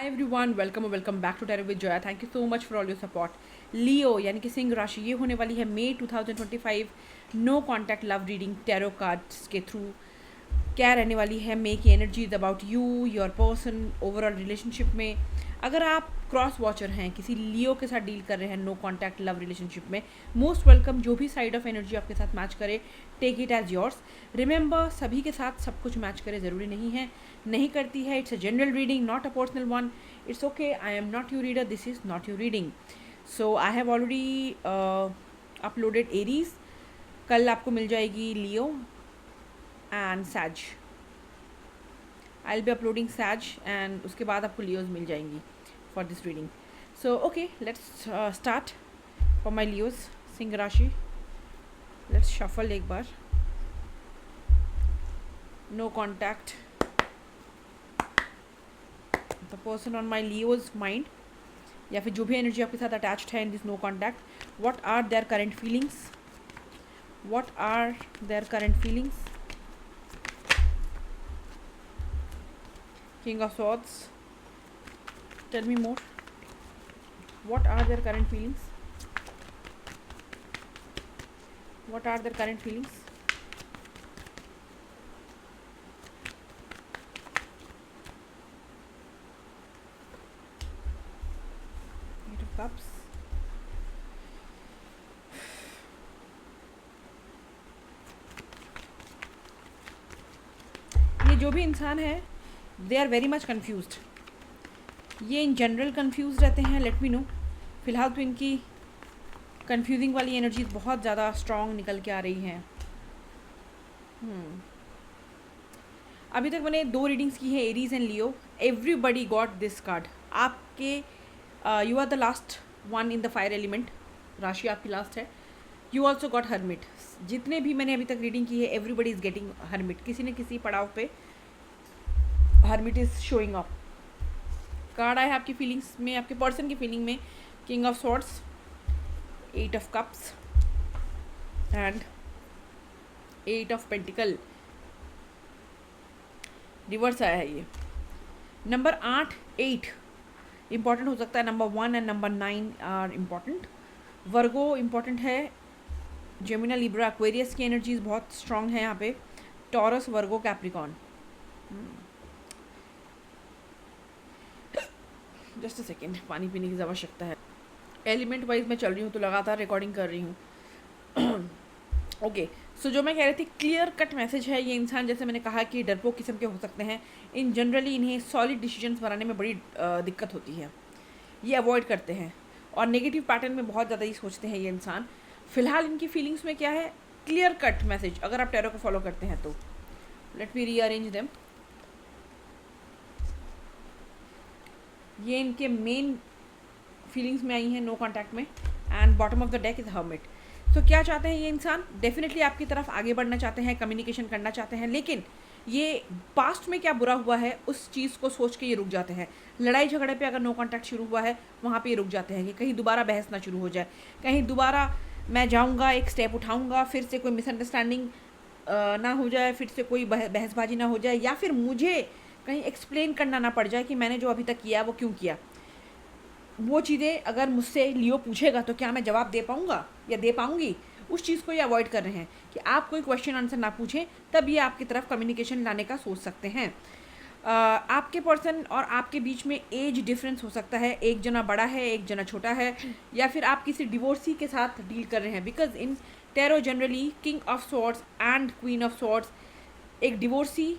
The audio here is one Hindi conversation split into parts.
Hi everyone, welcome back to tarot with Jaya. Thank you so much for all your support. Leo यानी कि सिंह राशि, ये होने वाली है मई 2025 no contact love reading tarot cards के थ्रू। क्या रहने वाली है मे की energies about you, your person, overall relationship में। अगर आप क्रॉस वॉचर हैं, किसी लियो के साथ डील कर रहे हैं नो कॉन्टैक्ट लव रिलेशनशिप में, मोस्ट वेलकम। जो भी साइड ऑफ एनर्जी आपके साथ मैच करे, take it as yours. Remember, सभी के साथ सब कुछ मैच करे ज़रूरी नहीं है, नहीं करती है। It's a general reading, not a personal one. It's okay, I am not your reader, this is not your reading. So I have already uploaded Aries. कल आपको मिल जाएगी Leo and Sag. I will be uploading Sag and उसके बाद आपको लियोज मिल जाएंगी for this reading. So okay, let's start for my Leos सिंह राशि। लेट्स शफल एक बार। No contact, the person on my Leo's mind, या फिर जो भी एनर्जी आपके साथ अटैच्ड है in this no contact, what are their current feelings, what are their current feelings. King of Swords, tell me more. What are their current feelings? What are their current feelings? Eight of Cups. ये जो भी इंसान है, they are very much confused. ये इन जनरल कन्फ्यूज रहते हैं, लेट मी नो। फ़िलहाल तो इनकी कन्फ्यूजिंग वाली एनर्जीज बहुत ज़्यादा स्ट्रॉन्ग निकल के आ रही हैं। अभी तक मैंने 2 रीडिंग्स की है, Aries and Leo. Everybody got this card. आपके you are the last one in the fire element. राशि आपकी लास्ट है। You also got Hermit. जितने भी मैंने अभी तक रीडिंग की है, एवरीबडी इज़ गेटिंग हर्मिट। किसी न किसी पड़ाव पे hermit is showing up. Card आया है आपकी फीलिंग्स में, आपके पर्सन की फीलिंग में। King of Swords, 8 of cups and 8 of pentacle. Reverse आया है ये। नंबर 8 इम्पॉर्टेंट हो सकता है। Number 1 and number 9 are important. Virgo important है। जेमिना, लिब्रा, एक्वेरियस की एनर्जीज बहुत स्ट्रांग है यहाँ पे। Taurus, Virgo, Capricorn. Just a second, पानी पीने की आवश्यकता है। एलिमेंट वाइज मैं चल रही हूँ तो लगातार रिकॉर्डिंग कर रही हूँ। ओके, सो जो मैं कह रही थी, क्लियर कट मैसेज है। ये इंसान, जैसे मैंने कहा कि डरपोक किस्म के हो सकते हैं। इन जनरली इन्हें सॉलिड डिसीजंस बनाने में बड़ी दिक्कत होती है। ये अवॉइड करते हैं और नेगेटिव पैटर्न में बहुत ज़्यादा ही सोचते हैं ये इंसान। फ़िलहाल इनकी फीलिंग्स में क्या है, क्लियर कट मैसेज। अगर आप टैरो को फॉलो करते हैं तो लेट मी रीअरेंज देम। ये इनके मेन फीलिंग्स में आई हैं नो कॉन्टैक्ट में। And bottom of the deck is hermit. तो क्या चाहते हैं ये इंसान, डेफिनेटली आपकी तरफ आगे बढ़ना चाहते हैं, कम्युनिकेशन करना चाहते हैं, लेकिन ये पास्ट में क्या बुरा हुआ है उस चीज़ को सोच के ये रुक जाते हैं। लड़ाई झगड़े पे अगर नो कॉन्टैक्ट शुरू हुआ है, वहाँ पे ये रुक जाते हैं कि कहीं दोबारा बहस ना शुरू हो जाए, कहीं दोबारा मैं जाऊँगा, एक स्टेप उठाऊँगा, फिर से कोई मिसअंडरस्टैंडिंग ना हो जाए, फिर से कोई बहसबाजी ना हो जाए, या फिर मुझे कहीं एक्सप्लेन करना ना पड़ जाए कि मैंने जो अभी तक किया वो क्यों किया। वो चीज़ें अगर मुझसे लियो पूछेगा तो क्या मैं जवाब दे पाऊँगा या दे पाऊँगी, उस चीज़ को ये अवॉइड कर रहे हैं कि आप कोई क्वेश्चन आंसर ना पूछें, तब ये आपकी तरफ कम्युनिकेशन लाने का सोच सकते हैं। आपके पर्सन और आपके बीच में एज डिफरेंस हो सकता है। एक जना बड़ा है, एक जना छोटा है, या फिर आप किसी डिवोर्सी के साथ डील कर रहे हैं। Because in tarot generally king of swords and queen of swords एक डिवोर्सी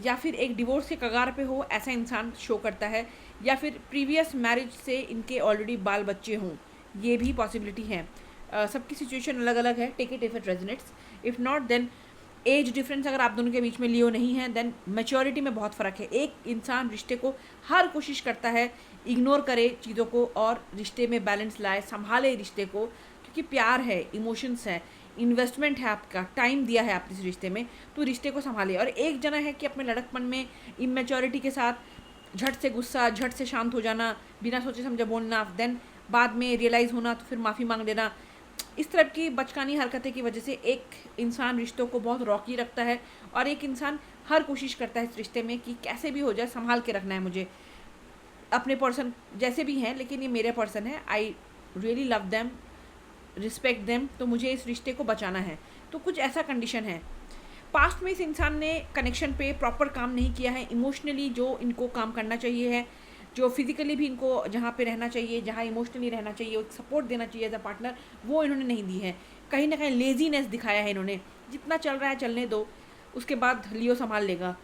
या फिर एक डिवोर्स के कगार पे हो, ऐसा इंसान शो करता है। या फिर प्रीवियस मैरिज से इनके ऑलरेडी बाल बच्चे हों, ये भी पॉसिबिलिटी है। सबकी सिचुएशन अलग अलग है। Take it if it resonates, if not then as difference अगर आप दोनों के बीच में लियो नहीं है, देन मैच्योरिटी में बहुत फ़र्क है। एक इंसान रिश्ते को हर कोशिश करता है इग्नोर करे चीज़ों को और रिश्ते में बैलेंस लाए, संभाले रिश्ते को, क्योंकि प्यार है, इमोशंस है, इन्वेस्टमेंट है, आपका टाइम दिया है आप इस रिश्ते में, तो रिश्ते को संभाले। और एक जना है कि अपने लड़कपन में इमेच्योरिटी के साथ झट से गुस्सा, झट से शांत हो जाना, बिना सोचे समझे बोलना, देन बाद में रियलाइज़ होना तो फिर माफ़ी मांग लेना। इस तरह की बचकानी हरकतें की वजह से एक इंसान रिश्तों को बहुत रॉकी रखता है और एक इंसान हर कोशिश करता है इस रिश्ते में कि कैसे भी हो जाए संभाल के रखना है मुझे। अपने पर्सन जैसे भी हैं, लेकिन ये मेरे पर्सन है, I really love them, respect them, तो मुझे इस रिश्ते को बचाना है। तो कुछ ऐसा कंडीशन है। पास्ट में इस इंसान ने कनेक्शन पे प्रॉपर काम नहीं किया है, इमोशनली जो इनको काम करना चाहिए है, जो फिजिकली भी इनको जहाँ पे रहना चाहिए, जहाँ इमोशनली रहना चाहिए, सपोर्ट देना चाहिए एज अ पार्टनर, वो इन्होंने नहीं दी है। कहीं ना कहीं लेजीनेस दिखाया है इन्होंने, जितना चल रहा है चलने दो, उसके बाद लियो संभाल लेगा।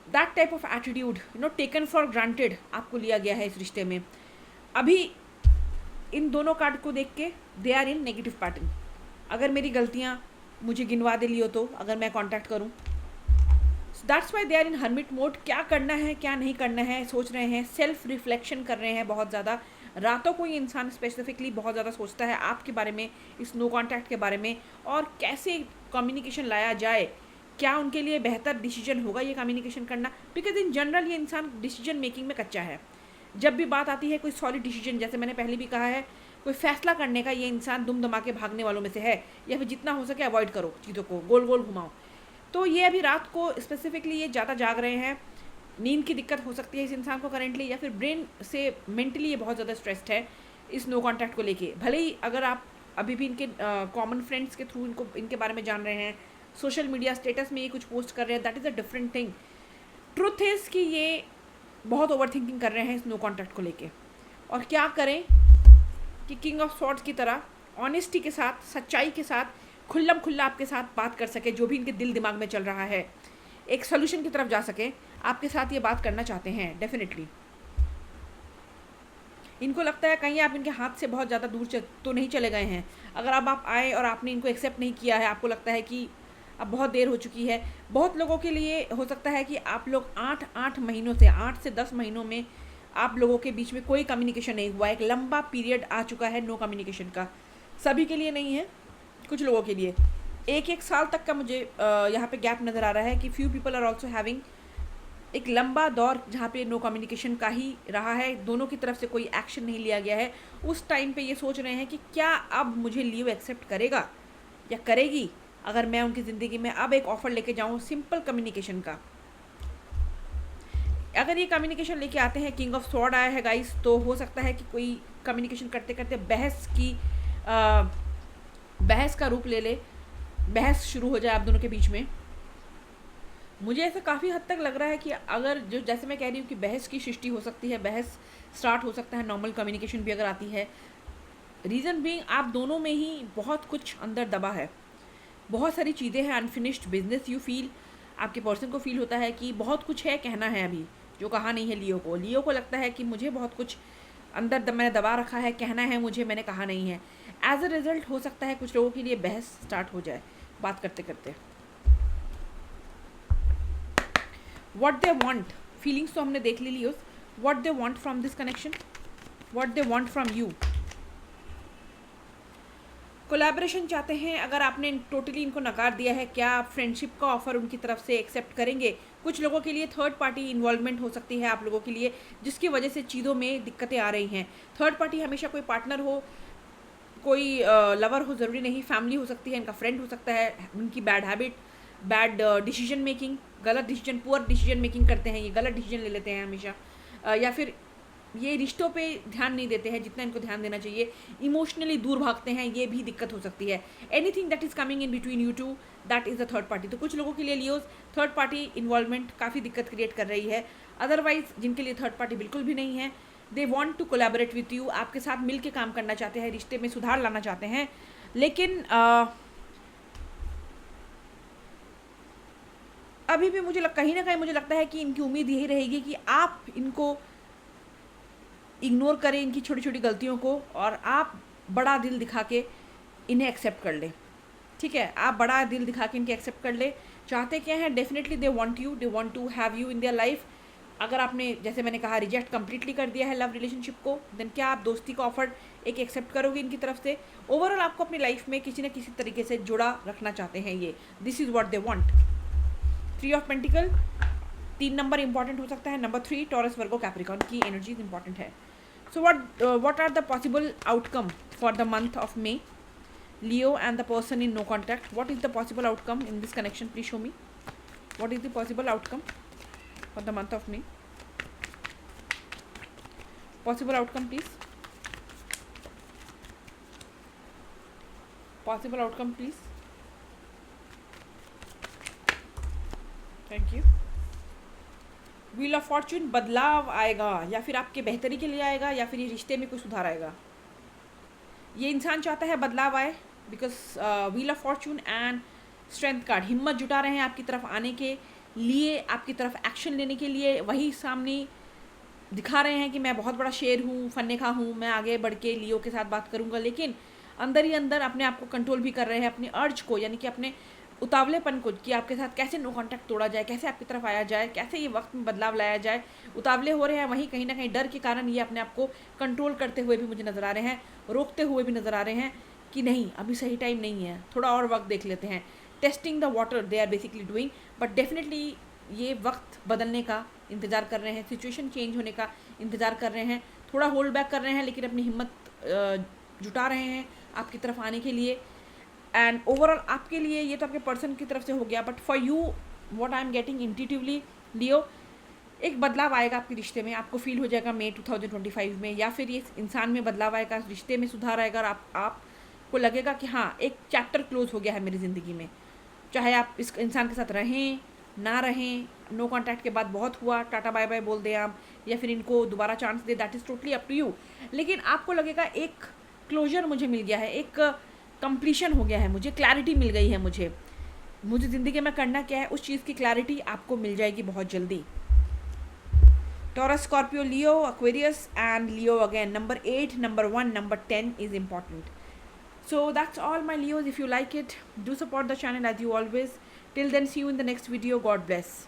That type of attitude taken for granted आपको लिया गया है इस रिश्ते में। अभी इन दोनों कार्ड को देख के they are in negative pattern. अगर मेरी गलतियाँ मुझे गिनवा दे लियो तो अगर मैं कांटेक्ट करूं, that's why they are in hermit mode. क्या करना है क्या नहीं करना है सोच रहे हैं, सेल्फ रिफ्लेक्शन कर रहे हैं बहुत ज़्यादा। रातों को ये इंसान स्पेसिफिकली बहुत ज़्यादा सोचता है आपके बारे में, इस नो कॉन्टैक्ट के बारे में, और कैसे कम्युनिकेशन लाया जाए, क्या उनके लिए बेहतर डिसीजन होगा ये कम्युनिकेशन करना। बिकॉज इन जनरल ये इंसान डिसीजन मेकिंग में कच्चा है। जब भी बात आती है कोई सॉलिड डिसीजन, जैसे मैंने पहले भी कहा है, कोई फैसला करने का, ये इंसान दुम दमा के भागने वालों में से है, या फिर जितना हो सके अवॉइड करो चीज़ों को, गोल गोल घुमाओ। तो ये अभी रात को स्पेसिफिकली ये ज़्यादा जाग रहे हैं। नींद की दिक्कत हो सकती है इस इंसान को करेंटली, या फिर ब्रेन से मेंटली ये बहुत ज़्यादा स्ट्रेस्ड है इस नो कॉन्टैक्ट को लेके। भले ही अगर आप अभी भी इनके कॉमन फ्रेंड्स के थ्रू इनके बारे में जान रहे हैं, सोशल मीडिया स्टेटस में ये कुछ पोस्ट कर रहे हैं, that is a different thing. Truth is कि ये बहुत ओवर थिंकिंग कर रहे हैं इस नो कॉन्टैक्ट को लेके। और क्या करें कि किंग ऑफ सॉर्ड्स की तरह ऑनेस्टी के साथ, सच्चाई के साथ, खुल्लम खुल्ला आपके साथ बात कर सके, जो भी इनके दिल दिमाग में चल रहा है, एक सोल्यूशन की तरफ जा सके। आपके साथ ये बात करना चाहते हैं डेफिनेटली। इनको लगता है कहीं आप इनके हाथ से बहुत ज़्यादा दूर तो नहीं चले गए हैं। अगर अब आप आए और आपने इनको एक्सेप्ट नहीं किया है, आपको लगता है कि अब बहुत देर हो चुकी है। बहुत लोगों के लिए हो सकता है कि आप लोग 8 महीनों से, 8 से 10 महीनों में आप लोगों के बीच में कोई कम्युनिकेशन नहीं हुआ। एक लंबा पीरियड आ चुका है नो कम्युनिकेशन का। सभी के लिए नहीं है, कुछ लोगों के लिए 1 साल तक का मुझे यहाँ पे गैप नज़र आ रहा है कि few people are also having एक लंबा दौर जहाँ पे नो कम्युनिकेशन का ही रहा है, दोनों की तरफ से कोई एक्शन नहीं लिया गया है। उस टाइम पे ये सोच रहे हैं कि क्या अब मुझे लियो एक्सेप्ट करेगा या करेगी अगर मैं उनकी ज़िंदगी में अब एक ऑफ़र लेके जाऊँ सिंपल कम्युनिकेशन का। अगर ये कम्युनिकेशन लेके आते हैं, किंग ऑफ स्वॉर्ड आया है गाइस, तो हो सकता है कि कोई कम्युनिकेशन करते करते बहस का रूप ले ले, बहस शुरू हो जाए आप दोनों के बीच में। मुझे ऐसा काफ़ी हद तक लग रहा है कि अगर जो, जैसे मैं कह रही हूँ कि बहस की सृष्टि हो सकती है, बहस स्टार्ट हो सकता है, नॉर्मल कम्युनिकेशन भी अगर आती है। रीज़न बीइंग आप दोनों में ही बहुत कुछ अंदर दबा है, बहुत सारी चीज़ें हैं अनफिनिश्ड बिजनेस। यू फील, आपके पर्सन को फील होता है कि बहुत कुछ है कहना है अभी जो कहा नहीं है लियो को लगता है कि मुझे बहुत कुछ अंदर मैंने दबा रखा है, कहना है मुझे, मैंने कहा नहीं है। एज अ रिज़ल्ट हो सकता है कुछ लोगों के लिए बहस स्टार्ट हो जाए बात करते करते। व्हाट दे वांट, फीलिंग्स तो हमने देख ली Leos. What they want from this connection, what they want from you. Collaboration चाहते हैं। अगर आपने टोटली इनको नकार दिया है, क्या आप फ्रेंडशिप का ऑफ़र उनकी तरफ से एक्सेप्ट करेंगे? कुछ लोगों के लिए थर्ड पार्टी इन्वॉल्वमेंट हो सकती है आप लोगों के लिए, जिसकी वजह से चीज़ों में दिक्कतें आ रही हैं। थर्ड पार्टी हमेशा कोई पार्टनर हो, कोई लवर हो, ज़रूरी नहीं, फैमिली हो सकती है, इनका फ्रेंड हो सकता है। उनकी bad habit, bad decision making, गलत डिसीजन, पुअर डिसीजन मेकिंग करते हैं, ये गलत डिसीजन ले लेते हैं हमेशा। या फिर ये रिश्तों पे ध्यान नहीं देते हैं जितना इनको ध्यान देना चाहिए, इमोशनली दूर भागते हैं, ये भी दिक्कत हो सकती है। Anything that is coming in between you two, that is the third party. तो कुछ लोगों के लिए लियोज थर्ड पार्टी इन्वॉल्वमेंट काफ़ी दिक्कत क्रिएट कर रही है। अदरवाइज जिनके लिए थर्ड पार्टी बिल्कुल भी नहीं है, they want to collaborate with you, आपके साथ मिल के काम करना चाहते हैं, रिश्ते में सुधार लाना चाहते हैं। लेकिन अभी भी मुझे कहीं ना कहीं मुझे लगता है कि इनकी उम्मीद यही रहेगी कि आप इनको इग्नोर करें, इनकी छोटी छोटी गलतियों को, और आप बड़ा दिल दिखा के इन्हें एक्सेप्ट कर लें। ठीक है, आप बड़ा दिल दिखा के इनके एक्सेप्ट कर ले। चाहते क्या है? Definitely they want you, they want to have you in their life. अगर आपने, जैसे मैंने कहा, रिजेक्ट कंप्लीटली कर दिया है लव रिलेशनशिप को, देन क्या आप दोस्ती का ऑफर एक एक्सेप्ट करोगे इनकी तरफ से? ओवरऑल आपको अपनी लाइफ में किसी न किसी तरीके से जुड़ा रखना चाहते हैं ये। This is what they want. 3 of pentacle, 3 number important हो सकता है। नंबर 3 टॉरस वर्गो कैप्रिकॉर्न की एनर्जीज इंपॉर्टेंट है। So what are the possible outcome for the month of May? Leo and the person in no contact. What is the possible outcome in this connection? Please show me. What is the possible outcome for the month of May? Possible outcome please, possible outcome please, thank you. Wheel of Fortune, बदलाव आएगा या फिर आपके बेहतरी के लिए आएगा या फिर ये रिश्ते में कुछ सुधार आएगा। ये इंसान चाहता है बदलाव आए, because wheel of Fortune and strength card, हिम्मत जुटा रहे हैं आपकी तरफ आने के लिए, आपकी तरफ एक्शन लेने के लिए। वही सामने दिखा रहे हैं कि मैं बहुत बड़ा शेर हूँ, फन्नेखा हूँ, मैं आगे बढ़ के लियो के साथ बात करूँगा, लेकिन अंदर ही अंदर अपने आप को कंट्रोल भी कर रहे हैं, अपने अर्ज को, यानी कि अपने उतावलेपन को, कि आपके साथ कैसे नो कांटेक्ट तोड़ा जाए, कैसे आपकी तरफ आया जाए, कैसे ये वक्त में बदलाव लाया जाए। उतावले हो रहे हैं, वहीं कहीं ना कहीं डर के कारण ये अपने आप को कंट्रोल करते हुए भी मुझे नज़र आ रहे हैं, रोकते हुए भी नज़र आ रहे हैं कि नहीं अभी सही टाइम नहीं है, थोड़ा और वक्त देख लेते हैं। Testing the water they are basically doing, but definitely ये वक्त बदलने का इंतज़ार कर रहे हैं, सिचुएशन चेंज होने का इंतज़ार कर रहे हैं, थोड़ा होल्ड बैक कर रहे हैं, लेकिन अपनी हिम्मत जुटा रहे हैं आपकी तरफ आने के लिए। एंड ओवरऑल आपके लिए ये तो आपके पर्सन की तरफ से हो गया, but for you what I am getting intuitively Leo, एक बदलाव आएगा आपके रिश्ते में, आपको फील हो जाएगा मई 2025 में, या फिर ये इंसान में बदलाव आएगा, रिश्ते में सुधार आएगा और आपको लगेगा कि हाँ एक चैप्टर क्लोज हो गया है मेरी ज़िंदगी में। चाहे आप इस इंसान के साथ रहें ना रहें, नो कॉन्टैक्ट के बाद बहुत हुआ, टाटा बाय बाय बोल दें आप, या फिर इनको दोबारा चांस दे, that is totally up to you. लेकिन आपको लगेगा एक क्लोजर मुझे मिल गया है, एक कंप्लीशन हो गया है, मुझे क्लैरिटी मिल गई है, मुझे ज़िंदगी में करना क्या है उस चीज़ की क्लैरिटी आपको मिल जाएगी बहुत जल्दी। Taurus, Scorpio, Leo, Aquarius and Leo again. Number 8, number 1, number 10 is important. So that's all my Leos. If you like it, do support the channel as you always. Till then, see you in the next video. God bless.